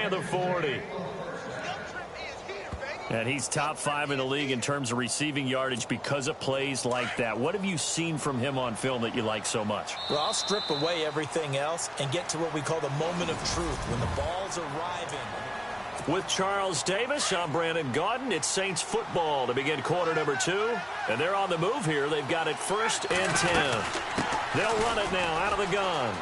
of the 40. And he's top 5 in the league in terms of receiving yardage because of plays like that. What have you seen from him on film that you like so much? Well, I'll strip away everything else and get to what we call the moment of truth, when the ball's arriving. With Charles Davis, I'm Brandon Gaudin. It's Saints football to begin quarter number 2. And they're on the move here. They've got it 1st and 10. They'll run it now out of the gun.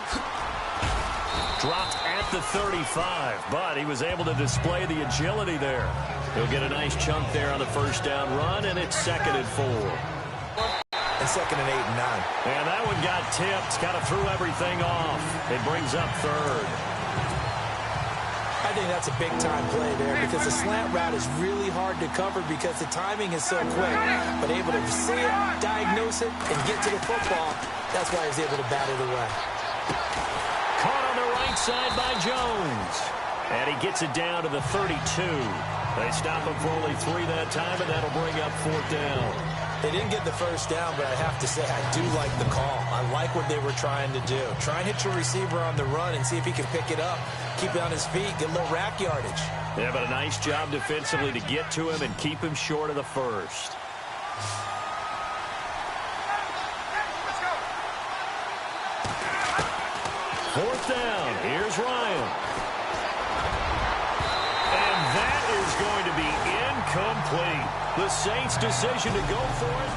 Dropped at the 35, but he was able to display the agility there. He'll get a nice chunk there on the 1st down run, and it's 2nd and 4. And 2nd and 8 and 9. And that one got tipped. Kind of threw everything off. It brings up 3rd. I think that's a big-time play there because the slant route is really hard to cover because the timing is so quick. But able to see it, diagnose it, and get to the football, that's why he's able to bat it away. Caught on the right side by Jones. And he gets it down to the 32. They stop him for only 3 that time, and that'll bring up 4th down. They didn't get the 1st down, but I have to say I do like the call. I like what they were trying to do. Try and hit your receiver on the run and see if he can pick it up. Keep it on his feet, get a little rack yardage. Yeah, but a nice job defensively to get to him and keep him short of the 1st. Fourth down. Here's Ryan. And that is going to be incomplete. The Saints' decision to go for it.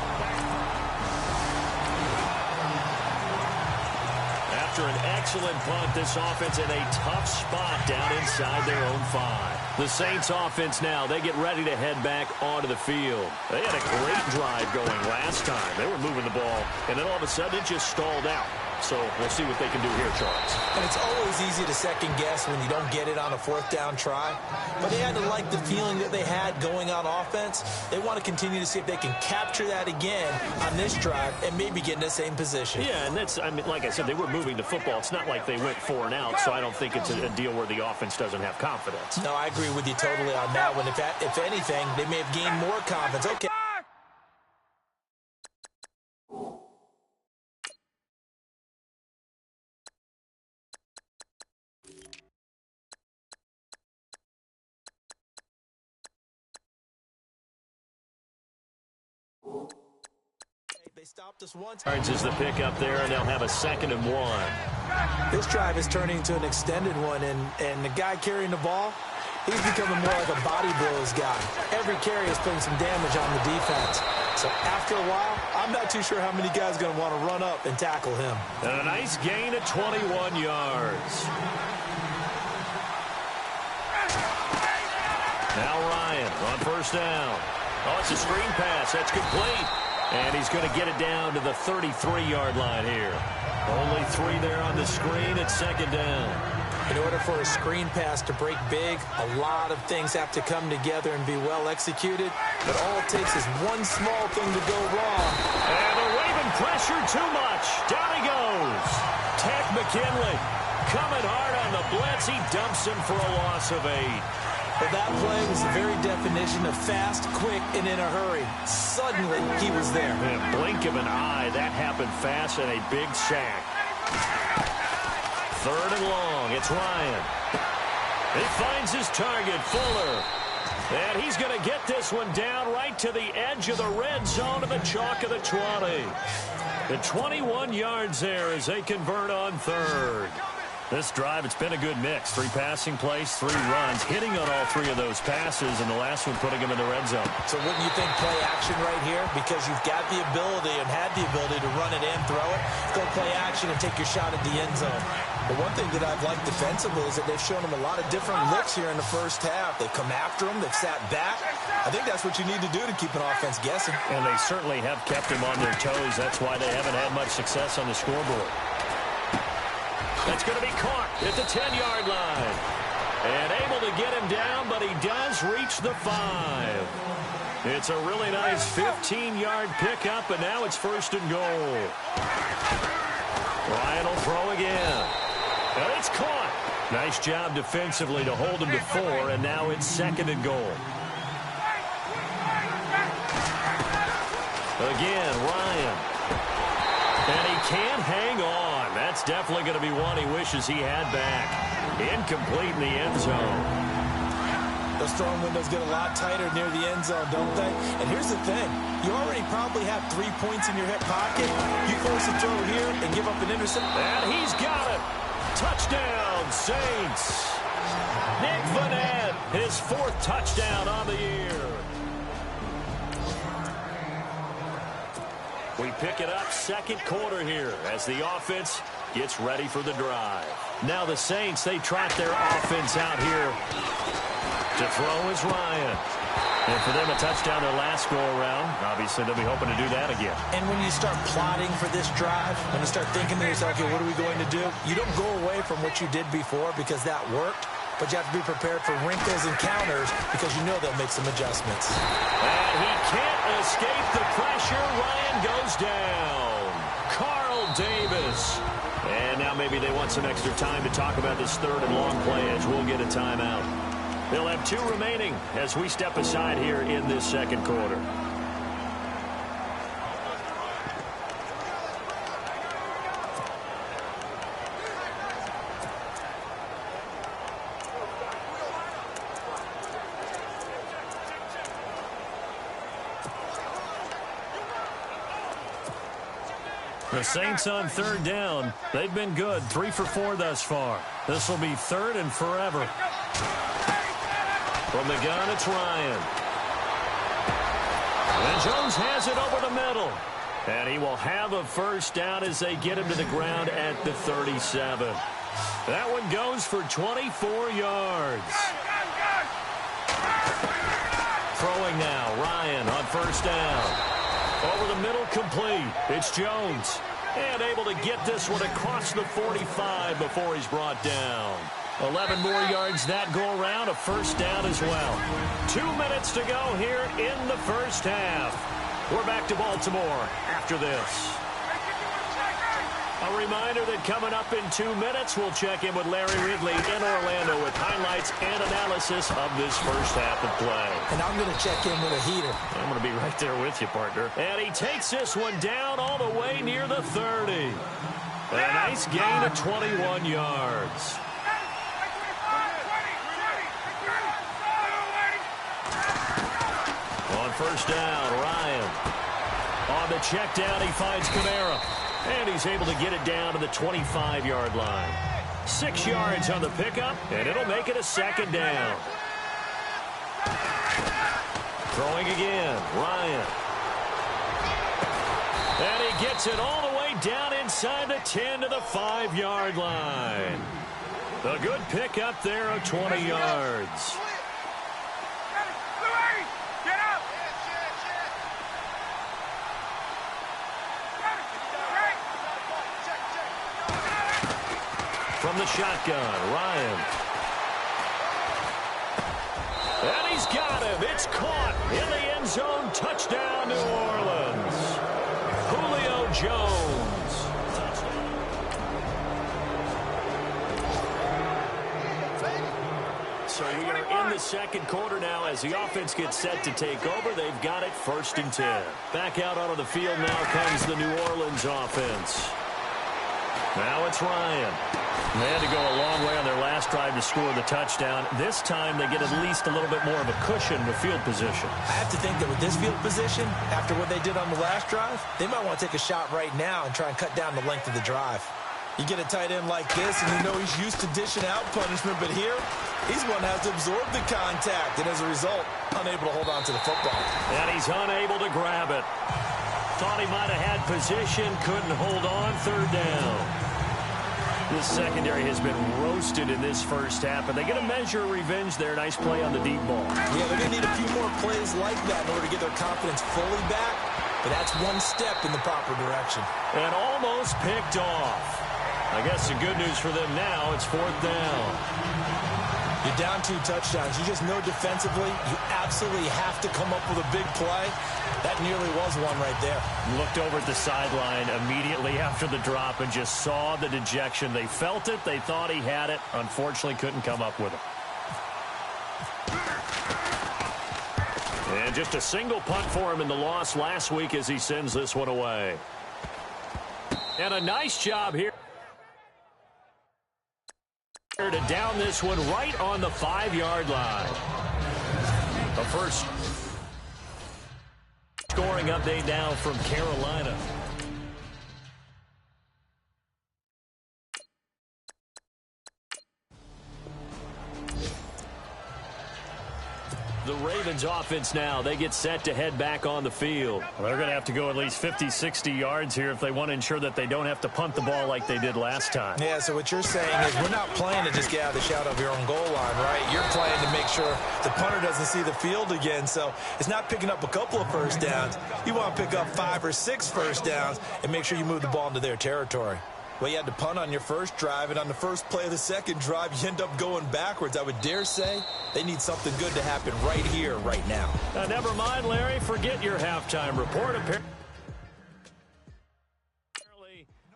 After an excellent punt, this offense in a tough spot down inside their own 5. The Saints offense now, they get ready to head back onto the field. They had a great drive going last time. They were moving the ball, and then all of a sudden it just stalled out. So we'll see what they can do here, Charles. And it's always easy to second guess when you don't get it on a 4th down try. But they had to like the feeling that they had going on offense. They want to continue to see if they can capture that again on this drive and maybe get in the same position. Yeah, and that's, I mean, like I said, they were moving the football. It's not like they went 4 and out, so I don't think it's a deal where the offense doesn't have confidence. No, I agree with you totally on that one. If anything, they may have gained more confidence. Okay. They stopped us once. Yards is the pick up there, and they'll have a 2nd and 1. This drive is turning into an extended one, and the guy carrying the ball, he's becoming more like a body blows guy. Every carry is putting some damage on the defense. So after a while, I'm not too sure how many guys are going to want to run up and tackle him. And a nice gain of 21 yards. Now Ryan on 1st down. Oh, it's a screen pass. That's complete. And he's going to get it down to the 33-yard line here. Only 3 there on the screen. It's 2nd down. In order for a screen pass to break big, a lot of things have to come together and be well executed. But all it takes is one small thing to go wrong. And the Raven pressure too much. Down he goes. Ted McKinley coming hard on the blitz. He dumps him for a loss of 8. But that play was the very definition of fast, quick, and in a hurry. Suddenly, he was there. In a blink of an eye, that happened fast and a big sack. 3rd and long. It's Ryan. He finds his target, Fuller. And he's going to get this one down right to the edge of the red zone of the chalk of the 20. The 21 yards there as they convert on 3rd. This drive, it's been a good mix. 3 passing plays, 3 runs, hitting on all 3 of those passes, and the last one putting him in the red zone. So wouldn't you think play action right here? Because you've got the ability and had the ability to run it and throw it. Go play action and take your shot at the end zone. But one thing that I've liked defensively is that they've shown him a lot of different looks here in the 1st half. They've come after him. They've sat back. I think that's what you need to do to keep an offense guessing. And they certainly have kept him on their toes. That's why they haven't had much success on the scoreboard. That's going to be caught at the 10-yard line. And able to get him down, but he does reach the 5. It's a really nice 15-yard pickup, and now it's 1st and goal. Ryan will throw again. And it's caught. Nice job defensively to hold him to 4, and now it's 2nd and goal. Again, Ryan. And he can't hang on. That's definitely going to be one he wishes he had back. Incomplete in the end zone. Those throwing windows get a lot tighter near the end zone, don't they? And here's the thing. You already probably have 3 points in your hip pocket. You force a throw here and give up an interception. And he's got it. Touchdown, Saints. Nick Vannett, his 4th touchdown on the year. We pick it up second quarter here as the offense gets ready for the drive. Now the Saints, they trot their offense out here. To throw is Ryan. And for them, a touchdown their last go-around. Obviously, they'll be hoping to do that again. And when you start plotting for this drive, when you start thinking to yourself, okay, what are we going to do? You don't go away from what you did before because that worked. But you have to be prepared for wrinkles and counters because you know they'll make some adjustments. And he can't escape the pressure. Ryan goes down. Carl Davis. And now maybe they want some extra time to talk about this 3rd and long play as we'll get a timeout. They'll have 2 remaining as we step aside here in this second quarter. The Saints on 3rd down. They've been good. 3 for 4 thus far. This will be 3rd and forever. From the gun, it's Ryan. And Jones has it over the middle. And he will have a first down as they get him to the ground at the 37. That one goes for 24 yards. Throwing now, Ryan on first down. Over the middle, complete. It's Jones. And able to get this one across the 45 before he's brought down. 11 more yards that go around, a first down as well. 2 minutes to go here in the first half. We're back to Baltimore after this. A reminder that coming up in 2 minutes, we'll check in with Larry Ridley in Orlando with highlights and analysis of this first half of play. And I'm going to check in with a heater. I'm going to be right there with you, partner. And he takes this one down all the way near the 30. A nice gain of 21 yards. On first down, Ryan. On the check down, he finds Kamara. And he's able to get it down to the 25-yard line. 6 yards on the pickup, and it'll make it a second down. Throwing again, Ryan. And he gets it all the way down inside the 10 to the 5-yard line. A good pickup there of 20 yards. From the shotgun, Ryan. And he's got him. It's caught in the end zone. Touchdown, New Orleans. Julio Jones. So we are in the second quarter now as the offense gets set to take over. They've got it 1st and 10. Back out onto the field now comes the New Orleans offense. Now it's Ryan. They had to go a long way on their last drive to score the touchdown. This time they get at least a little bit more of a cushion with field position. I have to think that with this field position, after what they did on the last drive, they might want to take a shot right now and try and cut down the length of the drive. You get a tight end like this, and you know he's used to dishing out punishment, but here, he's one that has to absorb the contact, and as a result, unable to hold on to the football. And he's unable to grab it. Thought he might have had position, couldn't hold on, 3rd down. This secondary has been roasted in this first half, and they get a measure of revenge there. Nice play on the deep ball. Yeah, they're going to need a few more plays like that in order to get their confidence fully back, but that's one step in the proper direction. And almost picked off. I guess the good news for them now, it's 4th down. You're down 2 touchdowns. You just know defensively you absolutely have to come up with a big play. That nearly was one right there. Looked over at the sideline immediately after the drop and just saw the dejection. They felt it. They thought he had it. Unfortunately, couldn't come up with it. And just a single punt for him in the loss last week as he sends this one away. And a nice job here to down this one right on the 5-yard line. The first scoring update now from Carolina. The Ravens offense now, they get set to head back on the field. Well, they're going to have to go at least 50, 60 yards here if they want to ensure that they don't have to punt the ball like they did last time. Yeah, so what you're saying is we're not playing to just get out of the shadow of your own goal line, right? You're playing to make sure the punter doesn't see the field again. So it's not picking up a couple of first downs. You want to pick up 5 or 6 first downs and make sure you move the ball into their territory. Well, you had to punt on your first drive, and on the first play of the second drive, you end up going backwards. I would dare say they need something good to happen right here, right now. Never mind, Larry. Forget your halftime report. Apparently,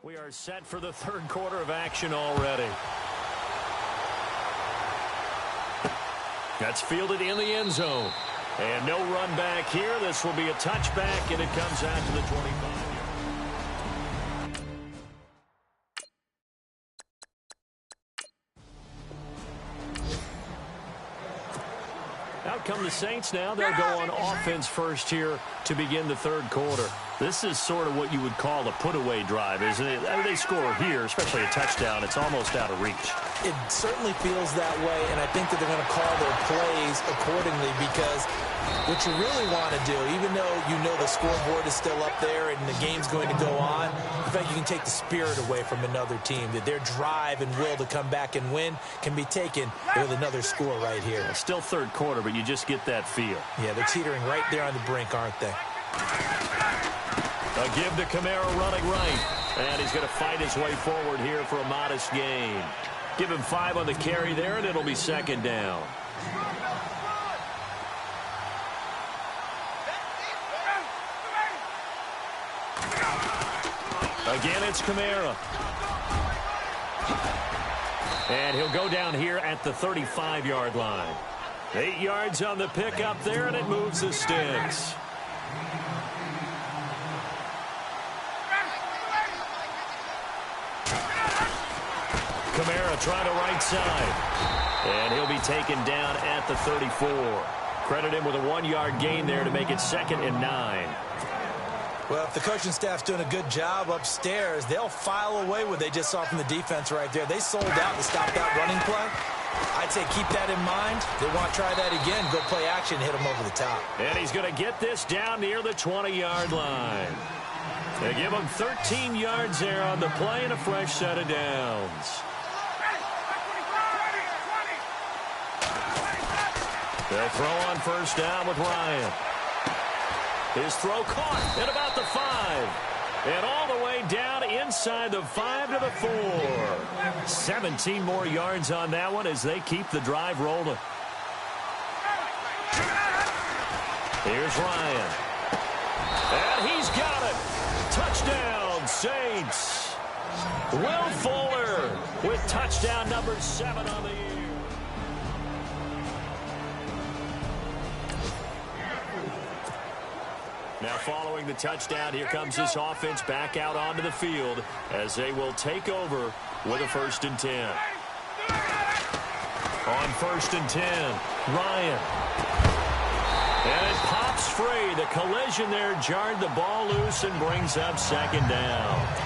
we are set for the third quarter of action already. That's fielded in the end zone. And no run back here. This will be a touchback, and it comes out to the 25. Out come the Saints now. They'll go on offense first here to begin the third quarter. This is sort of what you would call a put-away drive, isn't it? I mean, they score here, especially a touchdown. It's almost out of reach. It certainly feels that way, and I think that they're going to call their plays accordingly because what you really want to do, even though you know the scoreboard is still up there and the game's going to go on, in fact, you can take the spirit away from another team, that their drive and will to come back and win can be taken with another score right here. It's still third quarter, but you just get that feel. Yeah, they're teetering right there on the brink, aren't they? A give to Kamara running right. And he's going to fight his way forward here for a modest gain. Give him 5 on the carry there, and it'll be second down. Again, it's Kamara. And he'll go down here at the 35-yard line. 8 yards on the pickup there, and it moves the sticks. Kamara trying to right side. And he'll be taken down at the 34. Credit him with a 1-yard gain there to make it 2nd and 9. Well, if the coaching staff's doing a good job upstairs, they'll file away what they just saw from the defense right there. They sold out to stop that running play. I'd say keep that in mind. They want to try that again. Go play action, hit them over the top. And he's going to get this down near the 20-yard line. They give him 13 yards there on the play and a fresh set of downs. They'll throw on first down with Ryan. His throw caught at about the 5. And all the way down inside the 5 to the 4. 17 more yards on that one as they keep the drive rolling. Here's Ryan. And he's got it. Touchdown, Saints. Will Fuller with touchdown number 7 on the year. Now following the touchdown, here comes this offense back out onto the field as they will take over with a 1st and 10. On 1st and 10, Ryan. And it pops free. The collision there jarred the ball loose and brings up 2nd down.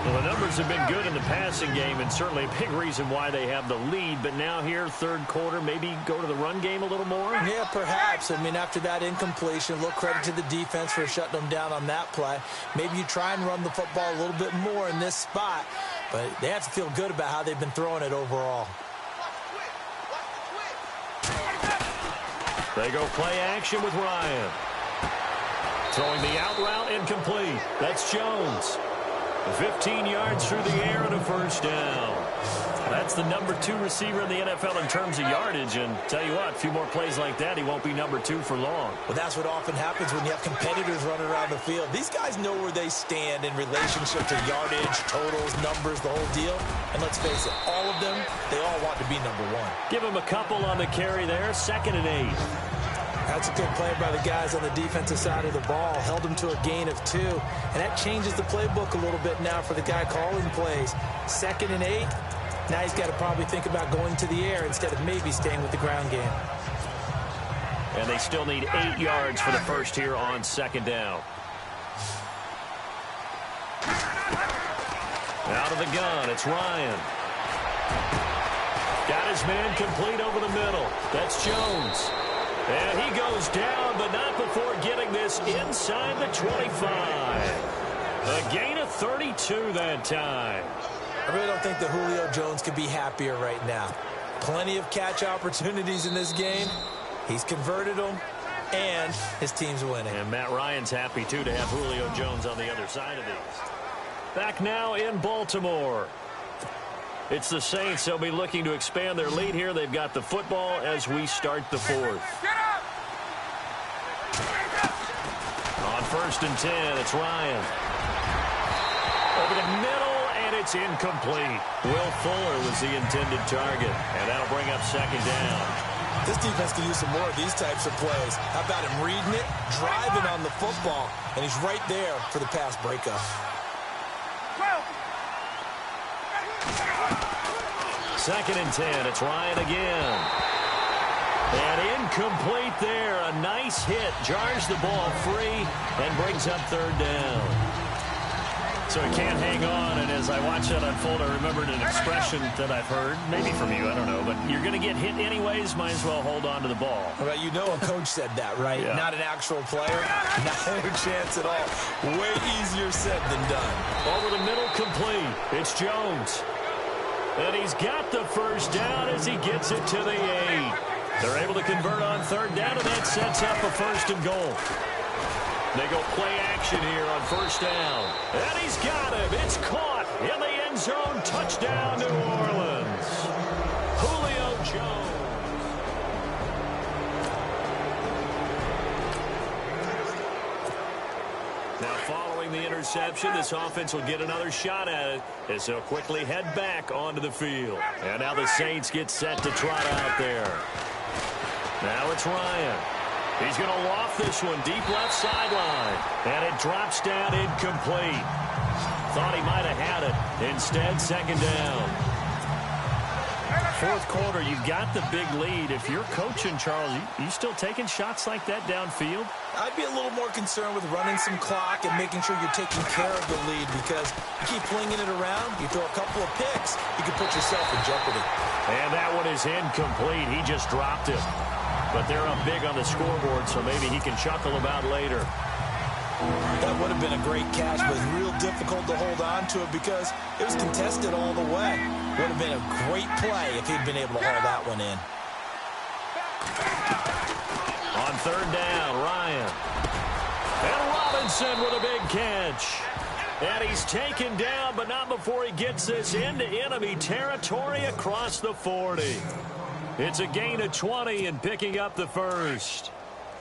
Well, the numbers have been good in the passing game and certainly a big reason why they have the lead. But now here, third quarter, maybe go to the run game a little more? Yeah, perhaps. I mean, after that incompletion, a little credit to the defense for shutting them down on that play. Maybe you try and run the football a little bit more in this spot. But they have to feel good about how they've been throwing it overall. They go play action with Ryan. Throwing the out route incomplete. That's Jones. 15 yards through the air and a 1st down. That's the number 2 receiver in the NFL in terms of yardage. And tell you what, a few more plays like that, he won't be number 2 for long. Well, that's what often happens when you have competitors running around the field. These guys know where they stand in relationship to yardage, totals, numbers, the whole deal. And let's face it, all of them, they all want to be number 1. Give him a couple on the carry there, 2nd and 8. That's a good play by the guys on the defensive side of the ball. Held them to a gain of 2. And that changes the playbook a little bit now for the guy calling plays. 2nd and 8. Now he's got to probably think about going to the air instead of maybe staying with the ground game. And they still need 8 yards for the first here on 2nd down. Out of the gun, it's Ryan. Got his man complete over the middle. That's Jones. And he goes down, but not before getting this inside the 25. A gain of 32 that time. I really don't think that Julio Jones could be happier right now. Plenty of catch opportunities in this game. He's converted them, and his team's winning. And Matt Ryan's happy, too, to have Julio Jones on the other side of these. Back now in Baltimore. It's the Saints. They'll be looking to expand their lead here. They've got the football as we start the 4th. On 1st and 10, it's Ryan. Over the middle, and it's incomplete. Will Fuller was the intended target, and that'll bring up 2nd down. This defense can use some more of these types of plays. How about him reading it, driving on the football, and he's right there for the pass breakup. 2nd and 10. It's Ryan again. And incomplete there. A nice hit. Jars the ball free and brings up 3rd down. So he can't hang on. And as I watch that unfold, I remembered an expression that I've heard, maybe from you, I don't know. But you're going to get hit anyways. Might as well hold on to the ball. Well, you know a coach said that, right? Yeah. Not an actual player. Not a chance at all. Way easier said than done. Over the middle, complete. It's Jones. And he's got the first down as he gets it to the 8. They're able to convert on 3rd down, and that sets up a 1st and goal. They go play action here on 1st down. And he's got him. It's caught in the end zone. Touchdown, New Orleans. Julio Jones. Now, following the interception, this offense will get another shot at it as they'll quickly head back onto the field. And now the Saints get set to trot out there. Now it's Ryan. He's going to loft this one deep left sideline. And it drops down incomplete. Thought he might have had it. Instead, 2nd down. 4th quarter, you've got the big lead. If you're coaching, Charles, you still taking shots like that downfield? I'd be a little more concerned with running some clock and making sure you're taking care of the lead, because you keep flinging it around, you throw a couple of picks, you can put yourself in jeopardy. And that one is incomplete. He just dropped it. But they're up big on the scoreboard, so maybe he can chuckle about later. That would have been a great catch, but real difficult to hold on to it because it was contested all the way. Would have been a great play if he'd been able to haul that one in. On 3rd down, Ryan. And Robinson with a big catch. And he's taken down, but not before he gets this into enemy territory across the 40. It's a gain of 20 and picking up the 1st.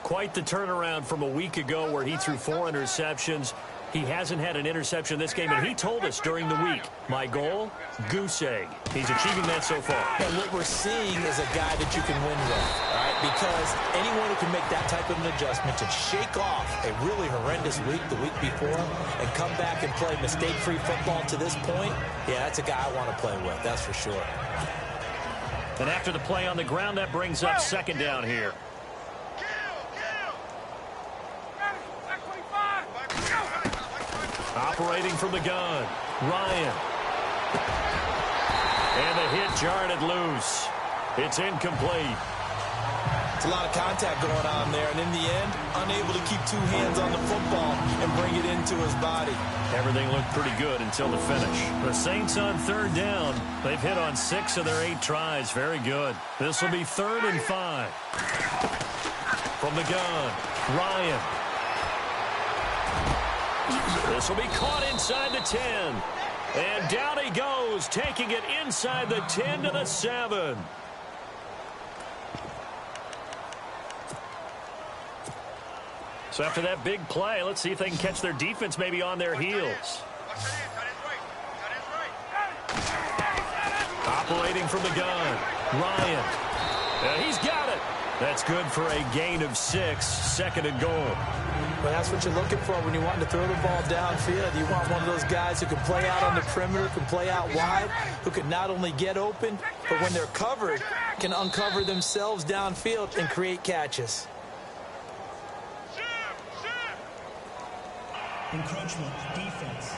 Quite the turnaround from a week ago where he threw 4 interceptions. He hasn't had an interception this game, and he told us during the week, my goal, goose egg. He's achieving that so far. And what we're seeing is a guy that you can win with, all right? Because anyone who can make that type of an adjustment to shake off a really horrendous week the week before and come back and play mistake-free football to this point, yeah, that's a guy I want to play with, that's for sure. And after the play on the ground, that brings up 2nd down here. Operating from the gun, Ryan. And the hit jarred it loose. It's incomplete. It's a lot of contact going on there, and in the end, unable to keep 2 hands on the football and bring it into his body. Everything looked pretty good until the finish. The Saints on 3rd down. They've hit on 6 of their 8 tries. Very good. This will be 3rd and 5. From the gun, Ryan. This will be caught inside the 10. And down he goes, taking it inside the 10 to the 7. So after that big play, let's see if they can catch their defense maybe on their heels. Operating from the gun, Ryan. And he's got it. That's good for a gain of 6, second and goal. Well, that's what you're looking for when you want to throw the ball downfield. You want one of those guys who can play out on the perimeter, can play out wide, who can not only get open, but when they're covered, can uncover themselves downfield and create catches. Encroachment, defense.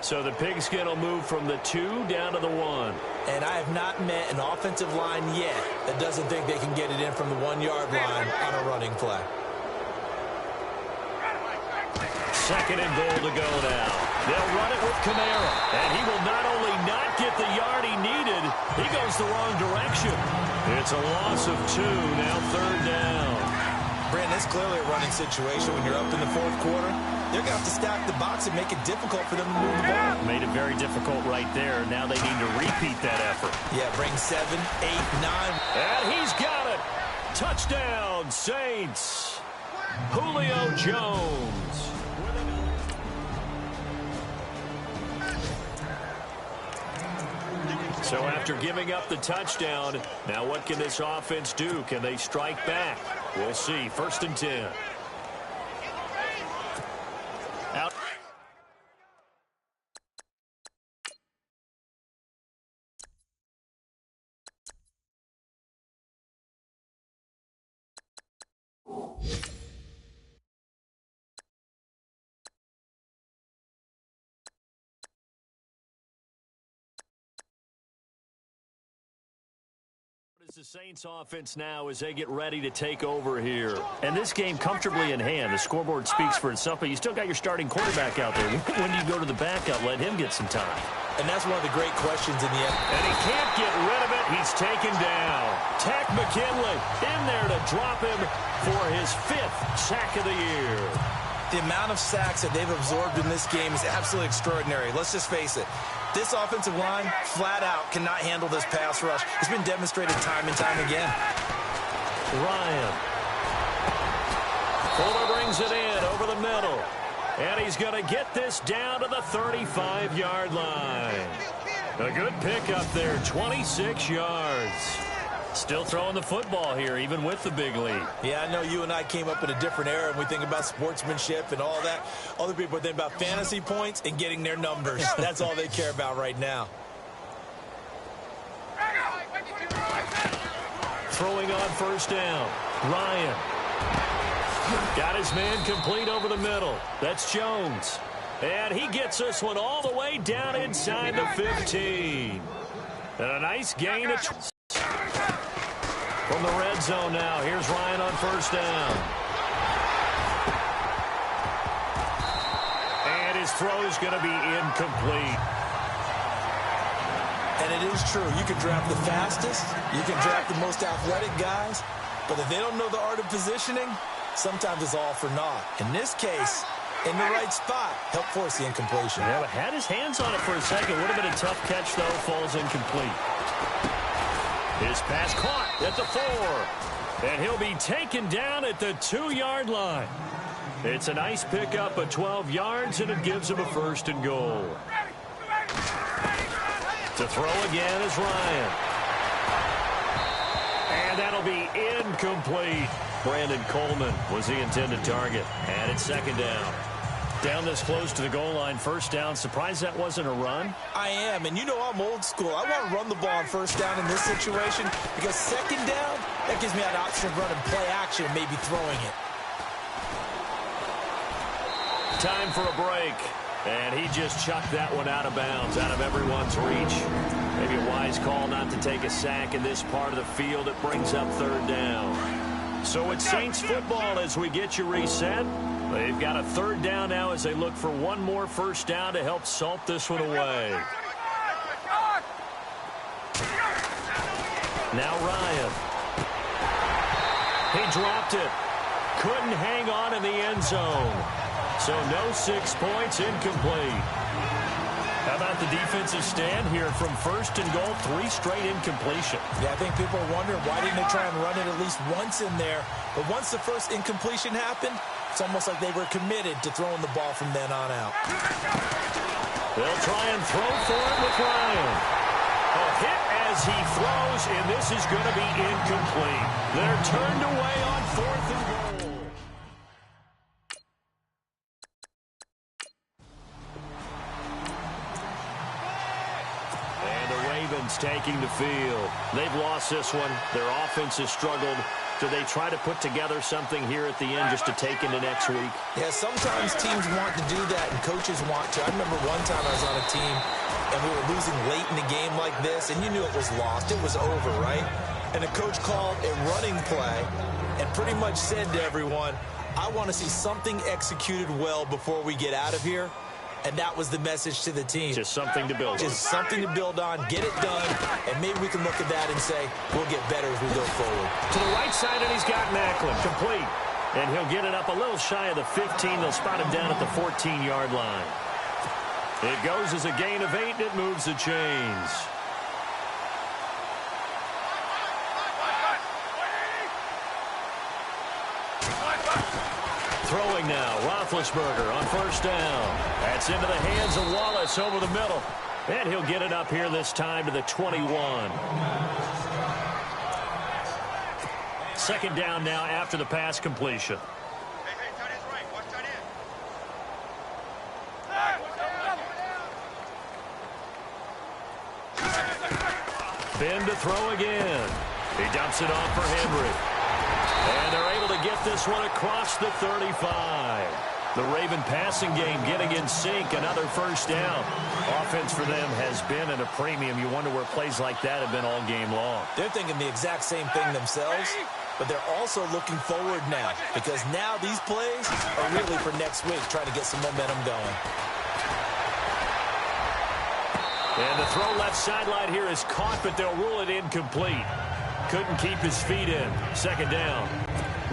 So the pigskin will move from the 2 down to the 1. And I have not met an offensive line yet that doesn't think they can get it in from the 1-yard line on a running play. Second and goal to go now. They'll run it with Kamara. And he will not only not get the yard he needed, he goes the wrong direction. It's a loss of 2, now third down. Brandon, it's clearly a running situation when you're up in the fourth quarter. They're going to have to stack the box and make it difficult for them to move the ball. Made it very difficult right there. Now they need to repeat that effort. Yeah, bring 7, 8, 9. And he's got it. Touchdown, Saints. Julio Jones. So after giving up the touchdown, now what can this offense do? Can they strike back? We'll see. First and 10. Out. The Saints offense now as they get ready to take over here. And this game comfortably in hand. The scoreboard speaks for itself, but you still got your starting quarterback out there. When do you go to the backup? Let him get some time. And that's one of the great questions in the end. And he can't get rid of it. He's taken down. Tack McKinley in there to drop him for his 5th sack of the year. The amount of sacks that they've absorbed in this game is absolutely extraordinary. Let's just face it. This offensive line, flat out, cannot handle this pass rush. It's been demonstrated time and time again. Ryan. Fuller brings it in over the middle. And he's going to get this down to the 35-yard line. A good pickup there, 26 yards. Still throwing the football here, even with the big lead. Yeah, I know you and I came up in a different era, and we think about sportsmanship and all that. Other people think about fantasy points and getting their numbers. That's all they care about right now. Throwing on first down. Ryan. Got his man complete over the middle. That's Jones. And he gets this one all the way down inside the 15. And a nice gain of... From the red zone now, here's Ryan on first down. And his throw is going to be incomplete. And it is true. You can draft the fastest. You can draft the most athletic guys. But if they don't know the art of positioning, sometimes it's all for naught. In this case, in the right spot, helped force the incompletion. Yeah, but had his hands on it for a second. Would have been a tough catch, though. Falls incomplete. His pass caught at the 4. And he'll be taken down at the 2-yard line. It's a nice pickup of 12 yards, and it gives him a first and goal. To throw again is Ryan. And that'll be incomplete. Brandon Coleman was the intended target. And it's second down. Down this close to the goal line, first down. Surprised that wasn't a run? I am, and you know I'm old school. I want to run the ball on first down in this situation because second down, that gives me an option of running play action and maybe throwing it. Time for a break. And he just chucked that one out of bounds, out of everyone's reach. Maybe a wise call not to take a sack in this part of the field. It brings up third down. So it's Saints football as we get you reset. They've got a third down now as they look for one more first down to help salt this one away. Now Ryan. He dropped it. Couldn't hang on in the end zone. So no 6 points, incomplete. How about the defensive stand here from first and goal, 3 straight incompletion? Yeah, I think people are wondering why didn't they try and run it at least once in there. But once the first incompletion happened, it's almost like they were committed to throwing the ball from then on out. They'll try and throw for it with Ryan. A hit as he throws, and this is going to be incomplete. They're turned away on 4th and goal. And the Ravens taking the field. They've lost this one. Their offense has struggled. Do they try to put together something here at the end just to take into next week? Yeah, sometimes teams want to do that and coaches want to. I remember one time I was on a team and we were losing late in the game like this, and you knew it was lost. It was over, right? And the coach called a running play and pretty much said to everyone, I want to see something executed well before we get out of here. And that was the message to the team. Just something to build on. Just something to build on, get it done, and maybe we can look at that and say, we'll get better as we go forward. To the right side, and he's got Macklin. Complete. And he'll get it up a little shy of the 15. They'll spot him down at the 14-yard line. It goes as a gain of 8, and it moves the chains. Throwing now, Roethlisberger on 1st down. That's into the hands of Wallace over the middle. And he'll get it up here this time to the 21. 2nd down now after the pass completion. Ben to throw again. He dumps it off for Henry. And they're able to get this one across the 35. The Raven passing game getting in sync. Another 1st down. Offense for them has been at a premium. You wonder where plays like that have been all game long. They're thinking the exact same thing themselves, but they're also looking forward now because now these plays are really for next week, trying to get some momentum going. And the throw left sideline here is caught, but they'll rule it incomplete. Couldn't keep his feet in. 2nd down.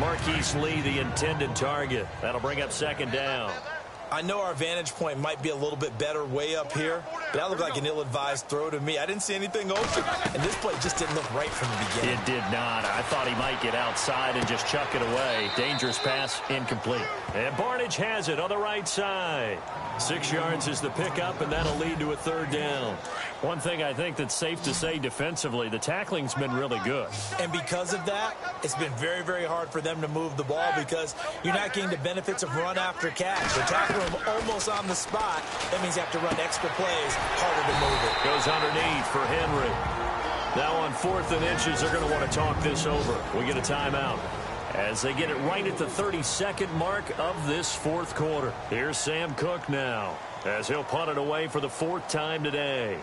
Marquise Lee, the intended target. That'll bring up 2nd down. I know our vantage point might be a little bit better way up here, but that looked like an ill-advised throw to me. I didn't see anything open, and this play just didn't look right from the beginning. It did not. I thought he might get outside and just chuck it away. Dangerous pass, incomplete. And Barnage has it on the right side. 6 yards is the pickup, and that'll lead to a 3rd down. One thing I think that's safe to say defensively, the tackling's been really good. And because of that, it's been very, very hard for them to move the ball because you're not getting the benefits of run after catch. They're tackling them almost on the spot. That means you have to run extra plays, harder to move it. Goes underneath for Henry. Now on 4th and inches, they're going to want to talk this over. We get a timeout as they get it right at the 32nd mark of this 4th quarter. Here's Sam Cook now as he'll punt it away for the 4th time today.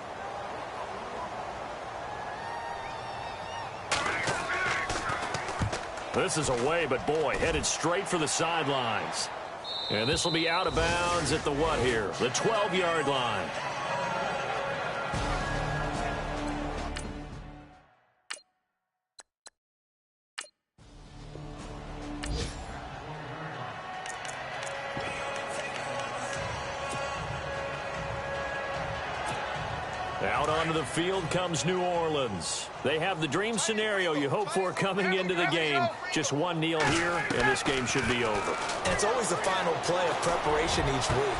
This is away, but boy, headed straight for the sidelines. And this will be out of bounds at the what here? The 12-yard line. Out onto the field comes New Orleans. They have the dream scenario you hope for coming into the game. Just one kneel here, and this game should be over. And it's always the final play of preparation each week.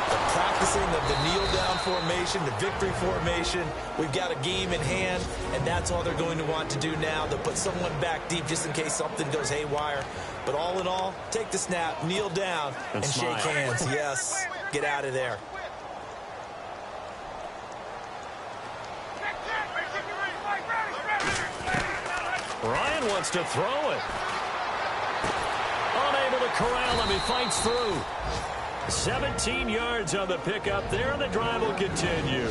The practicing of the kneel-down formation, the victory formation. We've got a game in hand, and that's all they're going to want to do now. They'll put someone back deep just in case something goes haywire. But all in all, take the snap, kneel down, and shake hands. Yes, get out of there. Ryan wants to throw it. Unable to corral him. He fights through. 17 yards on the pickup there, and the drive will continue.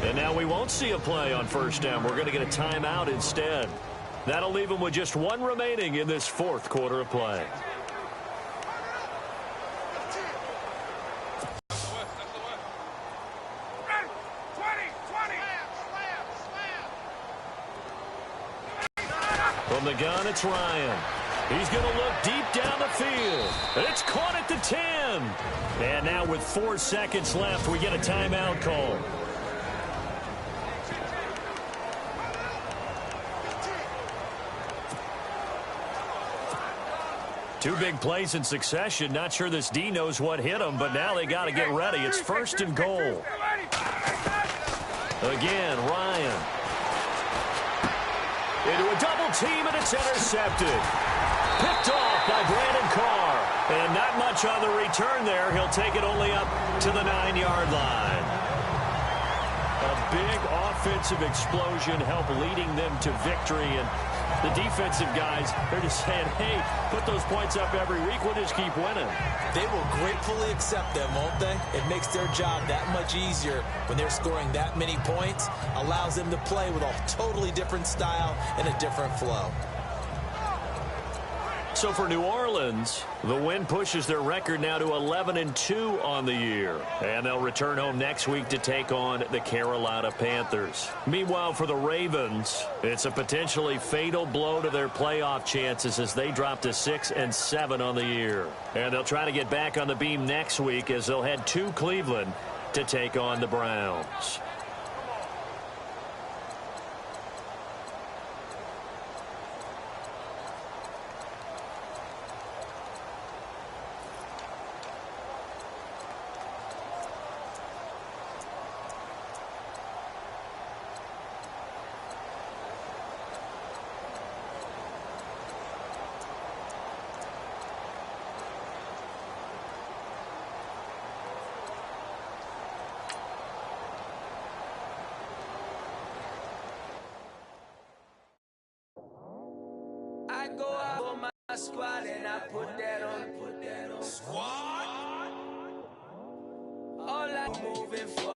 And now we won't see a play on 1st down. We're going to get a timeout instead. That'll leave him with just one remaining in this 4th quarter of play. From the gun, it's Ryan. He's going to look deep down the field. It's caught at the 10. And now with 4 seconds left, we get a timeout call. Two big plays in succession. Not sure this D knows what hit him, but now they got to get ready. It's 1st and goal. Again, Ryan. Into a double team, and it's intercepted. Picked off by Brandon Carr. And not much on the return there. He'll take it only up to the 9-yard line. A big offensive explosion helped leading them to victory. And the defensive guys, they're just saying, hey, put those points up every week. We'll just keep winning. They will gratefully accept them, won't they? It makes their job that much easier when they're scoring that many points. Allows them to play with a totally different style and a different flow. So for New Orleans, the win pushes their record now to 11-2 on the year. And they'll return home next week to take on the Carolina Panthers. Meanwhile, for the Ravens, it's a potentially fatal blow to their playoff chances as they drop to 6-7 on the year. And they'll try to get back on the beam next week as they'll head to Cleveland to take on the Browns. I go out for my squad and I put that on. Squad. All I'm moving for.